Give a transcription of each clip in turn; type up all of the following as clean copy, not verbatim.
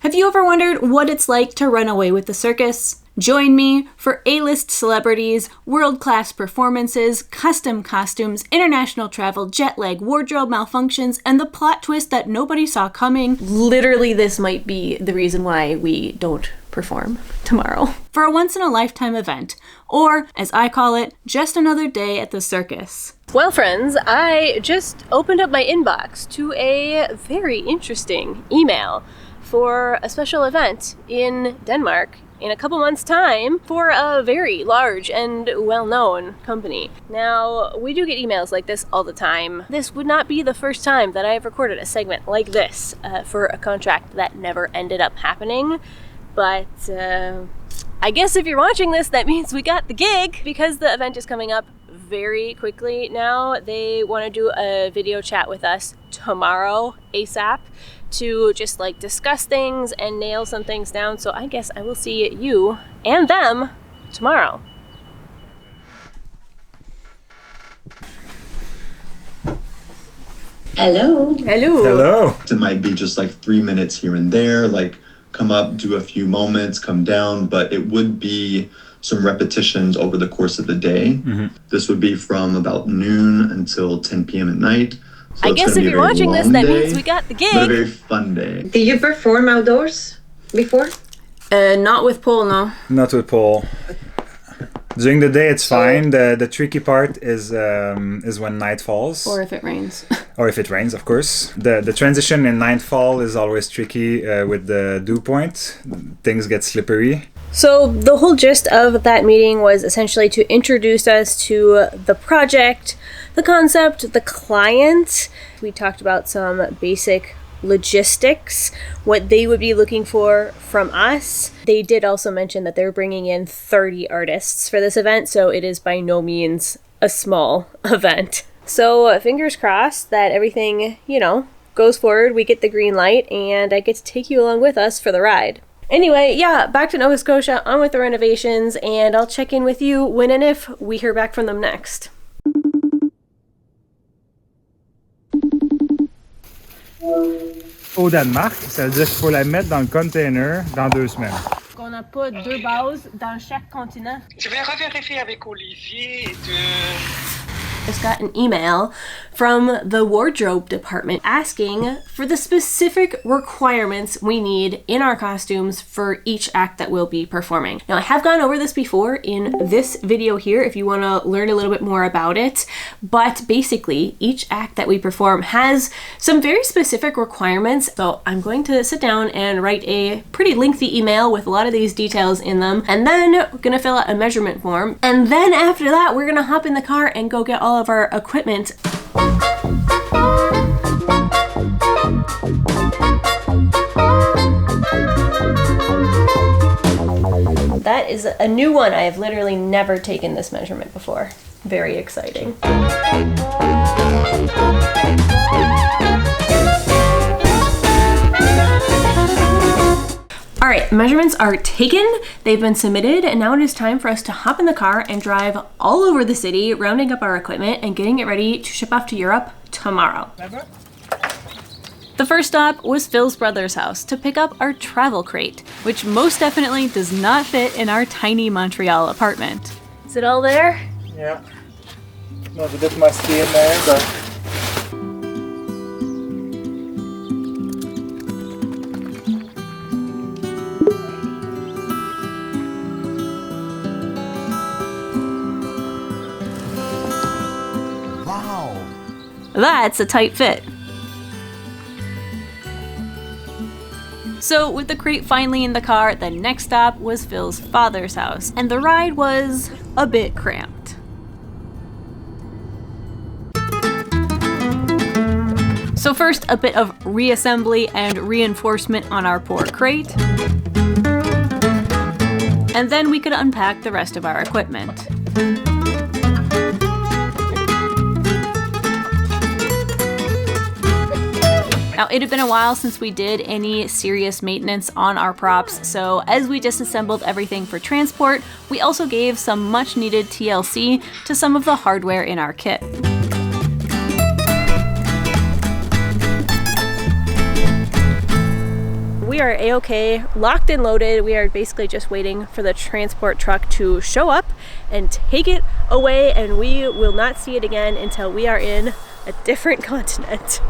Have you ever wondered what it's like to run away with the circus? Join me for A-list celebrities, world-class performances, custom costumes, international travel, jet lag, wardrobe malfunctions, and the plot twist that nobody saw coming. Literally, this might be the reason why we don't perform tomorrow. For a once-in-a-lifetime event, or, as I call it, just another day at the circus. Well, friends, I just opened up my inbox to a very interesting email for a special event in Denmark in a couple months' time for a very large and well-known company. Now, we do get emails like this all the time. This would not be the first time that I have recorded a segment like this for a contract that never ended up happening. But I guess if you're watching this, that means we got the gig, because the event is coming up very quickly now. They want to do a video chat with us tomorrow, ASAP, to just like discuss things and nail some things down. So I guess I will see you and them tomorrow. Hello. Hello. Hello. It might be just like 3 minutes here and there, like come up, do a few moments, come down, but it would be some repetitions over the course of the day. Mm-hmm. This would be from about noon until 10 p.m. at night. So I guess if you're watching this, that means we got the gig. But a very fun day. Did you perform outdoors before? Not with Paul, no. Not with Paul. During the day, it's fine. The tricky part is when night falls. Or if it rains. Or if it rains, of course. The transition in nightfall is always tricky with the dew point. Things get slippery. So the whole gist of that meeting was essentially to introduce us to the project, the concept, the client. We talked about some basic logistics, what they would be looking for from us. They did also mention that they're bringing in 30 artists for this event, so it is by no means a small event. So fingers crossed that everything, goes forward, we get the green light, and I get to take you along with us for the ride. Anyway, yeah, back to Nova Scotia, on with the renovations, and I'll check in with you when and if we hear back from them next. Au Danemark, ça veut dire qu'il faut la mettre dans le container dans 2 semaines. Qu'on n'a pas 2 bases dans chaque continent. Je vais revérifier avec Olivier Just got an email from the wardrobe department asking for the specific requirements we need in our costumes for each act that we'll be performing. Now, I have gone over this before in this video here if you want to learn a little bit more about it, but basically each act that we perform has some very specific requirements. So I'm going to sit down and write a pretty lengthy email with a lot of these details in them, and then we're going to fill out a measurement form, and then after that we're going to hop in the car and go get all of our equipment. That is a new one. I have literally never taken this measurement before. Very exciting. All right, measurements are taken, they've been submitted, and now it is time for us to hop in the car and drive all over the city, rounding up our equipment and getting it ready to ship off to Europe tomorrow. The first stop was Phil's brother's house to pick up our travel crate, which most definitely does not fit in our tiny Montreal apartment. Is it all there? Yeah. Not a bit musty in there, but... That's a tight fit. So with the crate finally in the car, the next stop was Phil's father's house, and the ride was a bit cramped. So first, a bit of reassembly and reinforcement on our poor crate, and then we could unpack the rest of our equipment. Now, it had been a while since we did any serious maintenance on our props, so as we disassembled everything for transport, we also gave some much needed TLC to some of the hardware in our kit. We we are a-okay, locked and loaded. We are basically just waiting for the transport truck to show up and take it away, and we will not see it again until we are in a different continent.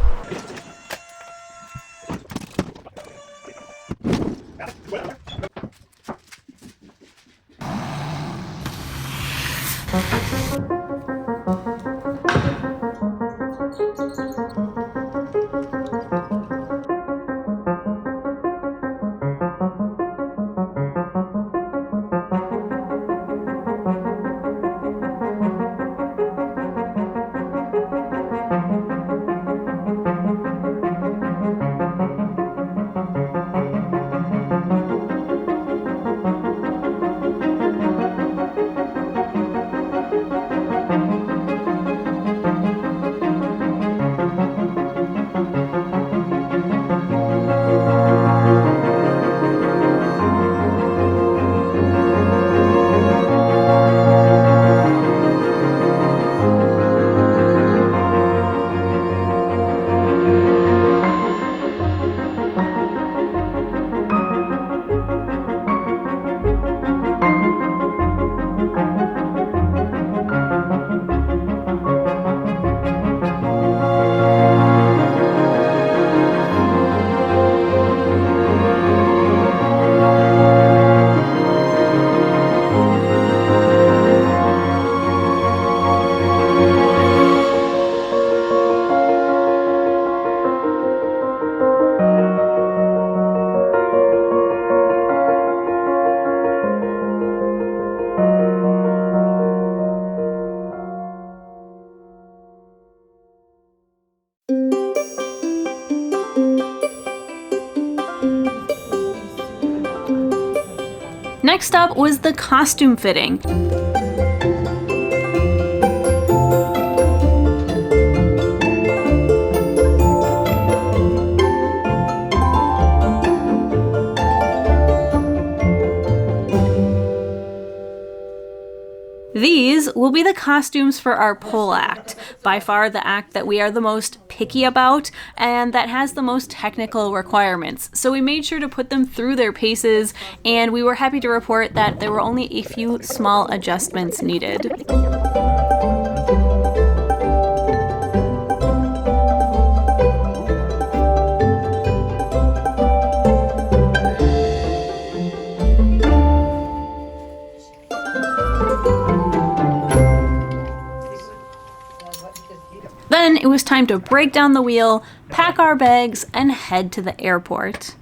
Next up was the costume fitting. These will be the costumes for our pole act, by far the act that we are the most picky about and that has the most technical requirements. So we made sure to put them through their paces, and we were happy to report that there were only a few small adjustments needed. Then it was time to break down the wheel, pack our bags, and head to the airport.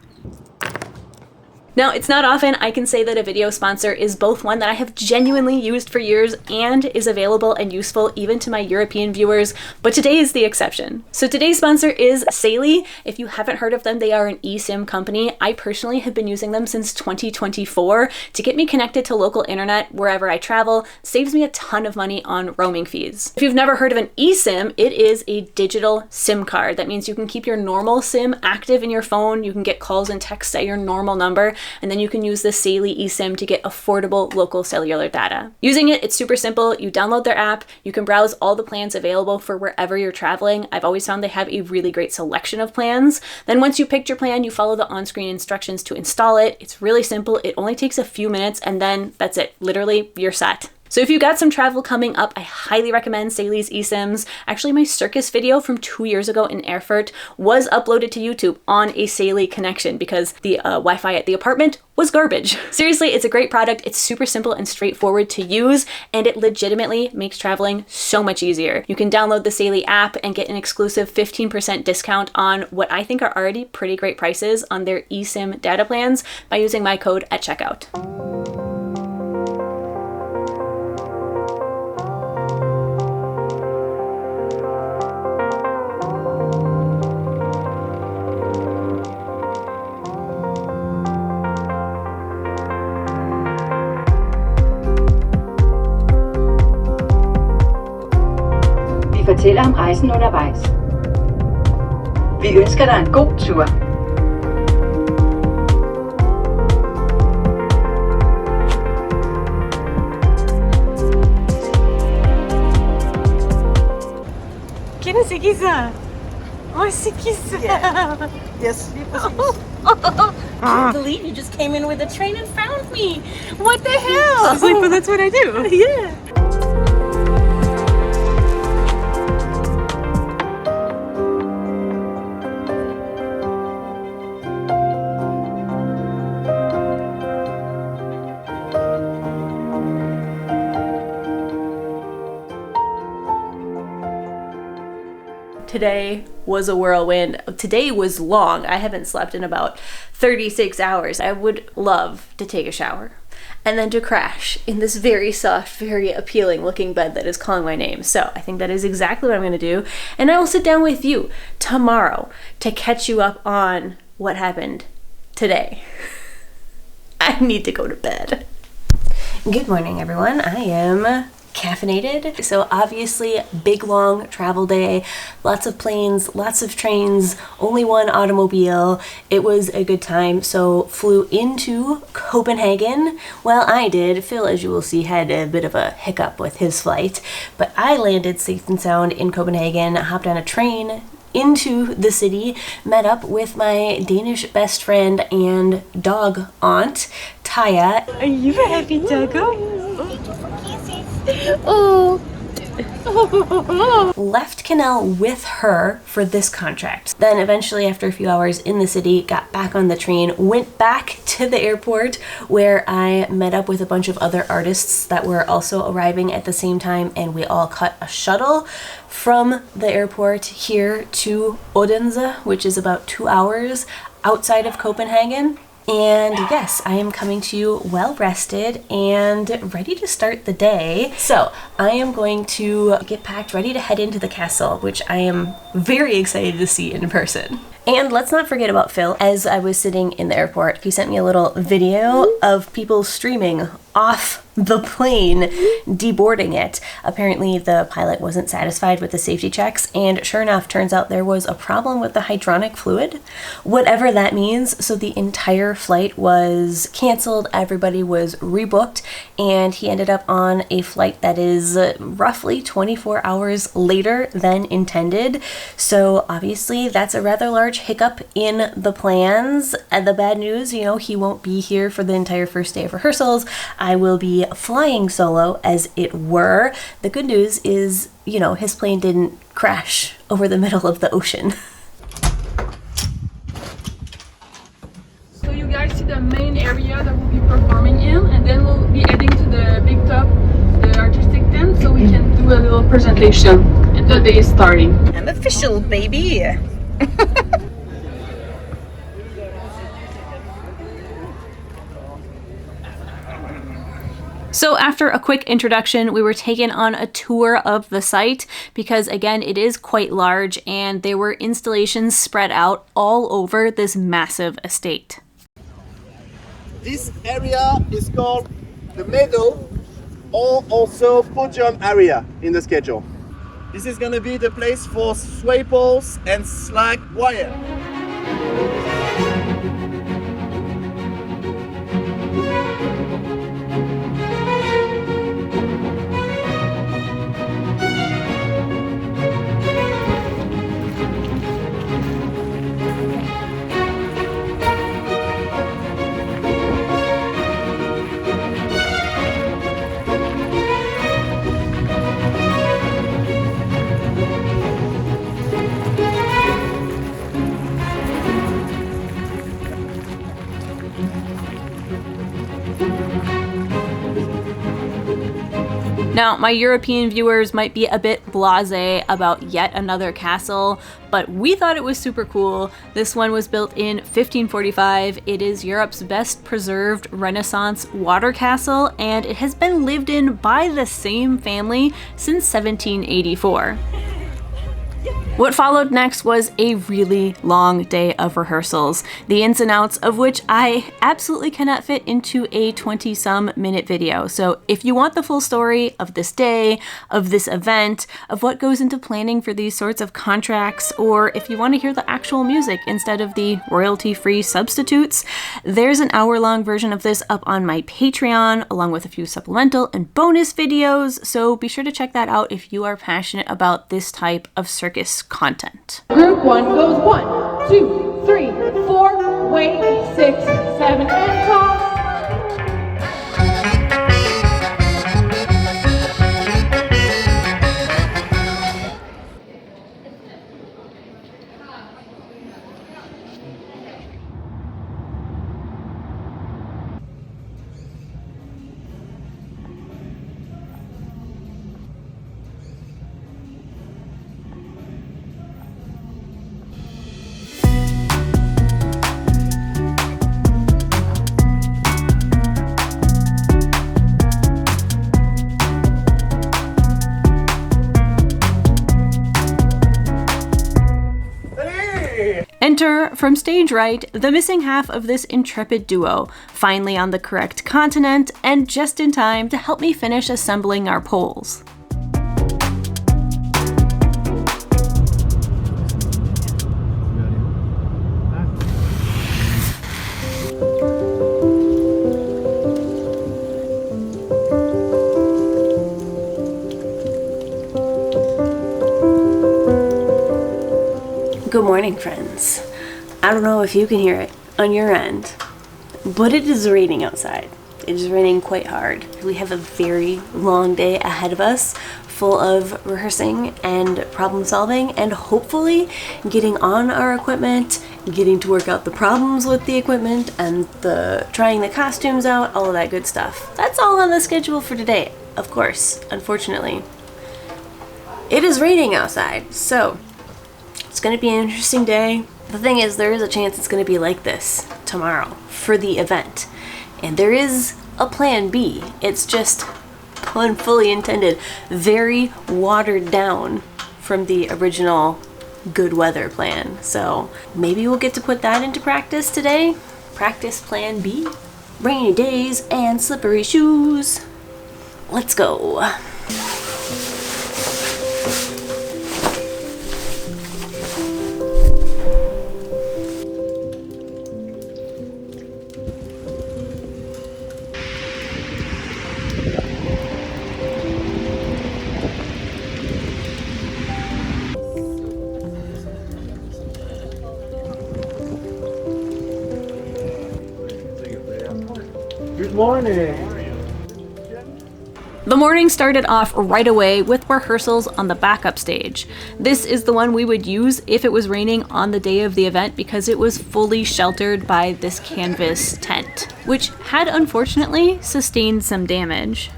Now, it's not often I can say that a video sponsor is both one that I have genuinely used for years and is available and useful even to my European viewers, but today is the exception. So today's sponsor is Saily. If you haven't heard of them, they are an eSIM company. I personally have been using them since 2024 to get me connected to local internet wherever I travel. Saves me a ton of money on roaming fees. If you've never heard of an eSIM, it is a digital SIM card. That means you can keep your normal SIM active in your phone, you can get calls and texts at your normal number, and then you can use the Saily eSIM to get affordable local cellular data. Using it, it's super simple. You download their app, you can browse all the plans available for wherever you're traveling. I've always found they have a really great selection of plans. Then once you picked your plan, you follow the on-screen instructions to install it. It's really simple. It only takes a few minutes, and then that's it. Literally, you're set. So if you've got some travel coming up, I highly recommend Saily's eSIMs. Actually, my Circus video from 2 years ago in Erfurt was uploaded to YouTube on a Saily connection because the Wi-Fi at the apartment was garbage. Seriously, it's a great product. It's super simple and straightforward to use, and it legitimately makes traveling so much easier. You can download the Saily app and get an exclusive 15% discount on what I think are already pretty great prices on their eSIM data plans by using my code at checkout. Fortæller om rejsen undervejs. Vi ønsker dig en god tur. Kender c'est qui ça? Oh, c'est qui ça? Yes, lige præcis. can't believe you just came in with a train and found me. What the hell? She's like, but that's what I do. Yeah. Today was a whirlwind. Today was long. I haven't slept in about 36 hours. I would love to take a shower and then to crash in this very soft, very appealing looking bed that is calling my name. So I think that is exactly what I'm going to do. And I will sit down with you tomorrow to catch you up on what happened today. I need to go to bed. Good morning, everyone. I am caffeinated. So obviously big long travel day, lots of planes, lots of trains, only one automobile. It was a good time. So flew into Copenhagen. Well, I did. Phil, as you will see, had a bit of a hiccup with his flight, but I landed safe and sound in Copenhagen, hopped on a train into the city, met up with my Danish best friend and dog aunt, Taya. Are you a happy doggo? Oh. Left Canal with her for this contract. Then eventually, after a few hours in the city, got back on the train, went back to the airport where I met up with a bunch of other artists that were also arriving at the same time, and we all cut a shuttle from the airport here to Odense, which is about 2 hours outside of Copenhagen. And yes, I am coming to you well rested and ready to start the day. So I am going to get packed, ready to head into the castle, which I am very excited to see in person. And let's not forget about Phil. As I was sitting in the airport, he sent me a little video of people streaming off the plane, deboarding it. Apparently the pilot wasn't satisfied with the safety checks, and sure enough, turns out there was a problem with the hydronic fluid, whatever that means. So the entire flight was canceled, everybody was rebooked, and he ended up on a flight that is roughly 24 hours later than intended. So obviously that's a rather large hiccup in the plans. And the bad news, you know, he won't be here for the entire first day of rehearsals. I will be flying solo, as it were. The good news is, you know, his plane didn't crash over the middle of the ocean. So you guys see the main area that we'll be performing in, and then we'll be heading to the big top, the artistic tent, so we can do a little presentation, and the day is starting. I'm official, baby. So after a quick introduction, we were taken on a tour of the site because, again, it is quite large and there were installations spread out all over this massive estate. This area is called the meadow, or also podium area in the schedule. This is going to be the place for sway poles and slag wire. Now, my European viewers might be a bit blasé about yet another castle, but we thought it was super cool. This one was built in 1545. It is Europe's best preserved Renaissance water castle, and it has been lived in by the same family since 1784. What followed next was a really long day of rehearsals, the ins and outs of which I absolutely cannot fit into a 20-some minute video. So if you want the full story of this day, of this event, of what goes into planning for these sorts of contracts, or if you want to hear the actual music instead of the royalty-free substitutes, there's an hour-long version of this up on my Patreon, along with a few supplemental and bonus videos, so be sure to check that out if you are passionate about this type of circus content. Group 1 goes 1, 2, 3, 4, wait, 6, 7, and toss. Enter, from stage right, the missing half of this intrepid duo, finally on the correct continent and just in time to help me finish assembling our poles. Good morning, friends. I don't know if you can hear it on your end, but it is raining outside. It is raining quite hard. We have a very long day ahead of us, full of rehearsing and problem solving, and hopefully getting on our equipment, getting to work out the problems with the equipment, and trying the costumes out, all of that good stuff. That's all on the schedule for today, of course, unfortunately. It is raining outside, so it's going to be an interesting day. The thing is, there is a chance it's going to be like this tomorrow for the event. And there is a plan B. It's just, pun fully intended, very watered down from the original good weather plan. So maybe we'll get to put that into practice today. Practice plan B. Rainy days and slippery shoes. Let's go. Good morning. The morning started off right away with rehearsals on the backup stage. This is the one we would use if it was raining on the day of the event because it was fully sheltered by this canvas tent, which had unfortunately sustained some damage.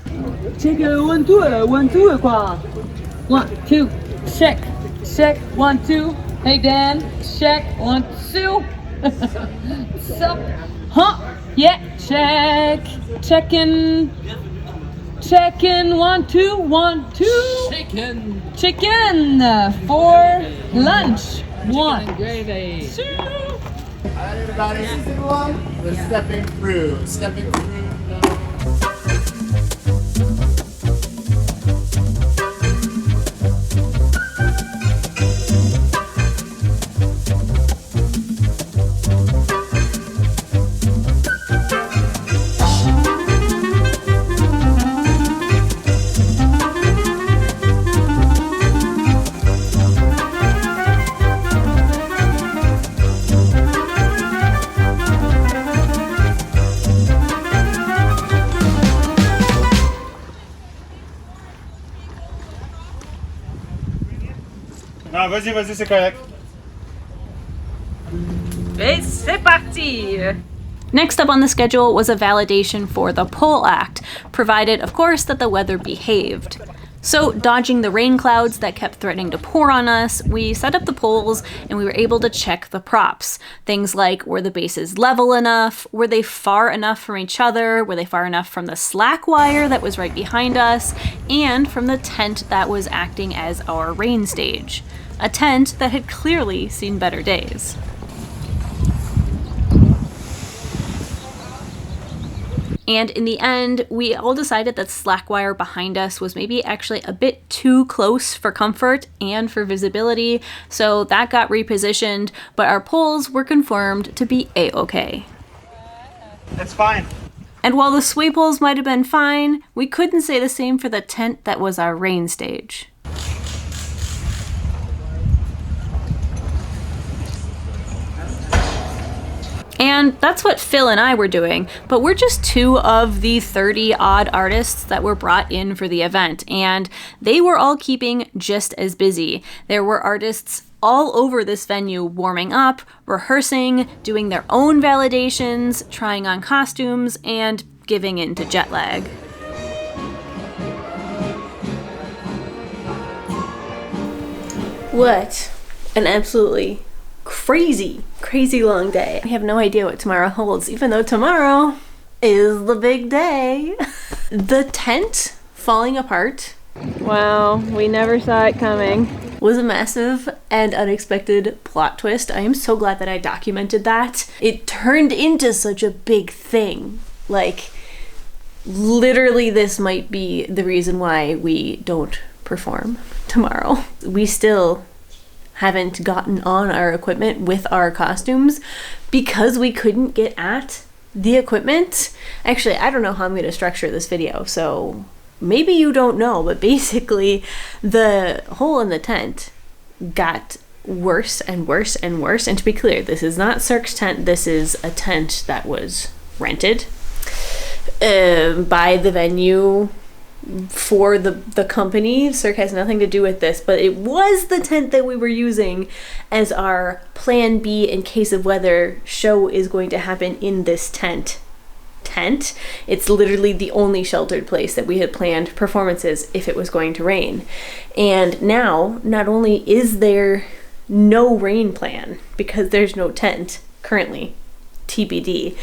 Check 1, 2, 1, 2, quoi. 1, 2, check, check, 1, 2. Hey Dan, check, 1, 2. Sup? Huh? Yeah, check, checking. Chicken, 1, 2, 1, 2. Chicken. Chicken for lunch. 1. Gravy. 2. Alright, everybody, season 1. We're stepping through. Stepping through. Non, vas-y, c'est correct. Et c'est parti! Next up on the schedule was a validation for the pole act, provided, of course, that the weather behaved. So, dodging the rain clouds that kept threatening to pour on us, we set up the poles and we were able to check the props. Things like, were the bases level enough? Were they far enough from each other? Were they far enough from the slack wire that was right behind us? And from the tent that was acting as our rain stage. A tent that had clearly seen better days. And in the end, we all decided that slack wire behind us was maybe actually a bit too close for comfort and for visibility, so that got repositioned, but our poles were confirmed to be A-okay. That's fine. And while the sway poles might have been fine, we couldn't say the same for the tent that was our rain stage. And that's what Phil and I were doing, but we're just 2 of the 30 odd artists that were brought in for the event, and they were all keeping just as busy. There were artists all over this venue warming up, rehearsing, doing their own validations, trying on costumes, and giving in to jet lag. What an absolutely crazy long day. I have no idea what tomorrow holds, even though tomorrow is the big day. The tent falling apart. Wow, we never saw it coming. Was a massive and unexpected plot twist. I am so glad that I documented that. It turned into such a big thing. Like, literally this might be the reason why we don't perform tomorrow. We still haven't gotten on our equipment with our costumes because we couldn't get at the equipment. Actually, I don't know how I'm going to structure this video, so maybe you don't know, but basically the hole in the tent got worse and worse and worse. And to be clear, this is not Circ's tent. This is a tent that was rented by the venue for the company. Cirque has nothing to do with this, but it was the tent that we were using as our plan B in case of weather. Show is going to happen in this tent. It's literally the only sheltered place that we had planned performances if it was going to rain. And now, not only is there no rain plan because there's no tent currently, TBD,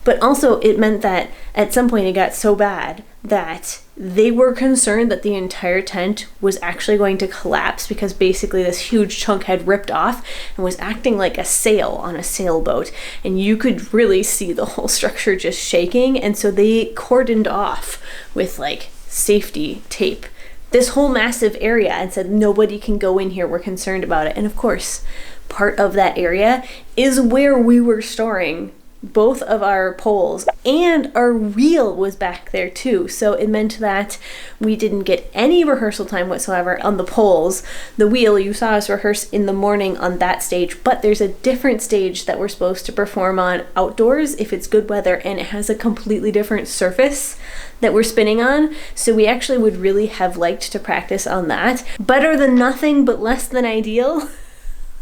but also it meant that at some point it got so bad that they were concerned that the entire tent was actually going to collapse because basically this huge chunk had ripped off and was acting like a sail on a sailboat, and you could really see the whole structure just shaking. And so they cordoned off with like safety tape this whole massive area and said nobody can go in here, we're concerned about it. And of course, part of that area is where we were storing both of our poles, and our wheel was back there too. So it meant that we didn't get any rehearsal time whatsoever on the poles. The wheel, you saw us rehearse in the morning on that stage, but there's a different stage that we're supposed to perform on outdoors if it's good weather, and it has a completely different surface that we're spinning on. So we actually would really have liked to practice on that. Better than nothing, but less than ideal.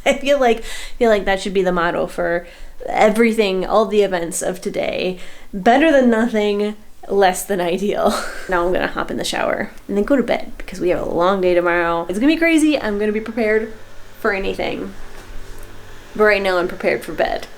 I feel like that should be the motto for everything, all the events of today. Better than nothing, less than ideal. Now I'm gonna hop in the shower and then go to bed because we have a long day tomorrow. It's gonna be crazy. I'm gonna be prepared for anything. But right now I'm prepared for bed.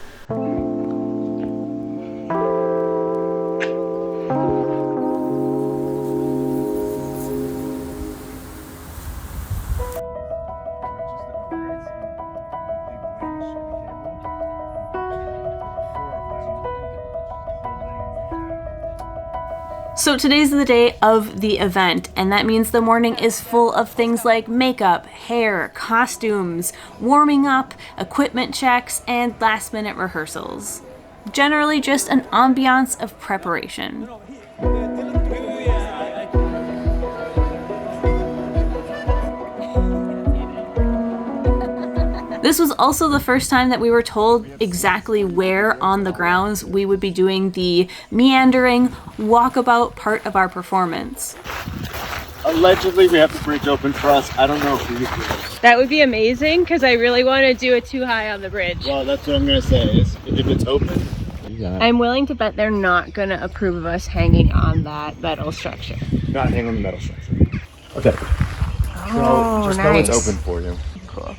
So today's the day of the event, and that means the morning is full of things like makeup, hair, costumes, warming up, equipment checks, and last-minute rehearsals. Generally just an ambiance of preparation. This was also the first time that we were told exactly where on the grounds we would be doing the meandering walkabout part of our performance. Allegedly, we have the bridge open for us. I don't know if we do. That would be amazing because I really want to do it too high on the bridge. Well, that's what I'm going to say. Is if it's open, I'm willing to bet they're not going to approve of us hanging on that metal structure. Not hang on the metal structure. Okay. Oh, so just nice. know it's open for you. Cool.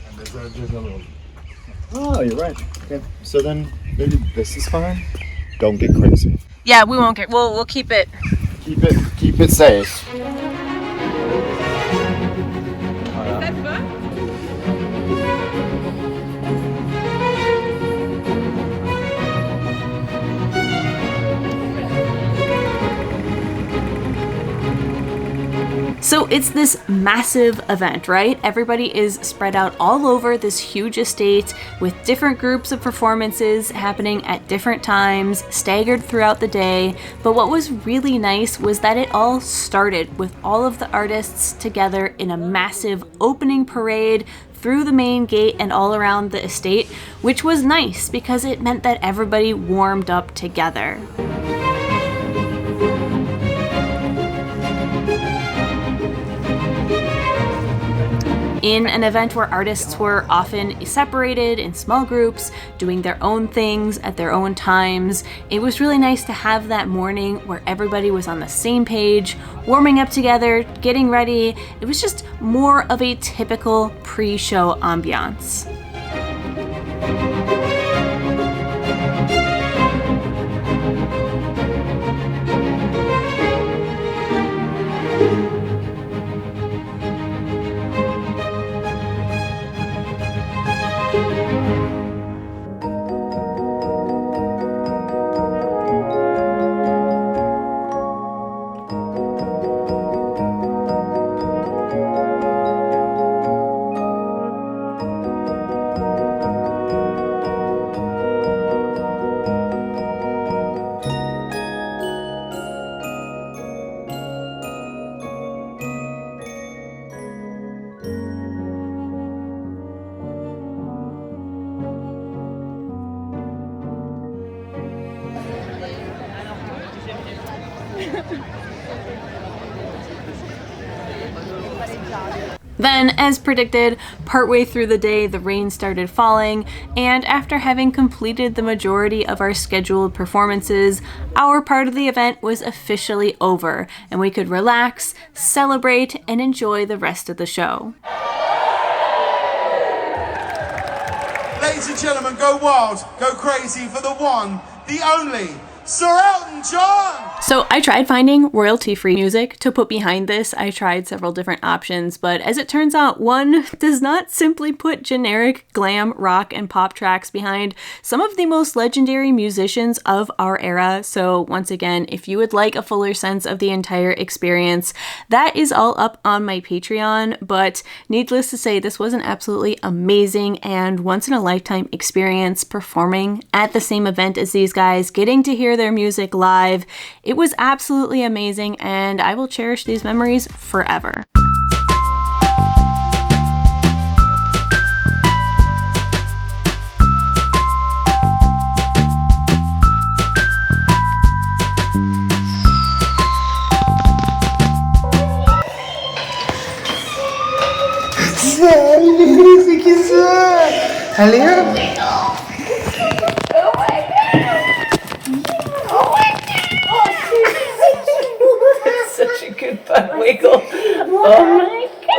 Oh, you're right. Okay. So then maybe this is fine. Don't get crazy. Yeah, we won't get. We'll keep it. Keep it safe. So it's this massive event, right? Everybody is spread out all over this huge estate with different groups of performances happening at different times, staggered throughout the day. But what was really nice was that it all started with all of the artists together in a massive opening parade through the main gate and all around the estate, which was nice because it meant that everybody warmed up together. In an event where artists were often separated in small groups, doing their own things at their own times, it was really nice to have that morning where everybody was on the same page, warming up together, getting ready. It was just more of a typical pre-show ambiance. Then, as predicted, partway through the day, the rain started falling, and after having completed the majority of our scheduled performances, our part of the event was officially over, and we could relax, celebrate, and enjoy the rest of the show. Ladies and gentlemen, go wild, go crazy for the one, the only, Sir Elton John! So I tried finding royalty-free music to put behind this. I tried several different options, but as it turns out, one does not simply put generic glam, rock, and pop tracks behind some of the most legendary musicians of our era. So once again, if you would like a fuller sense of the entire experience, that is all up on my Patreon. But needless to say, this was an absolutely amazing and once-in-a-lifetime experience performing at the same event as these guys, getting to hear their music live. It was absolutely amazing, and I will cherish these memories forever. Such a good fun wiggle. Oh my god.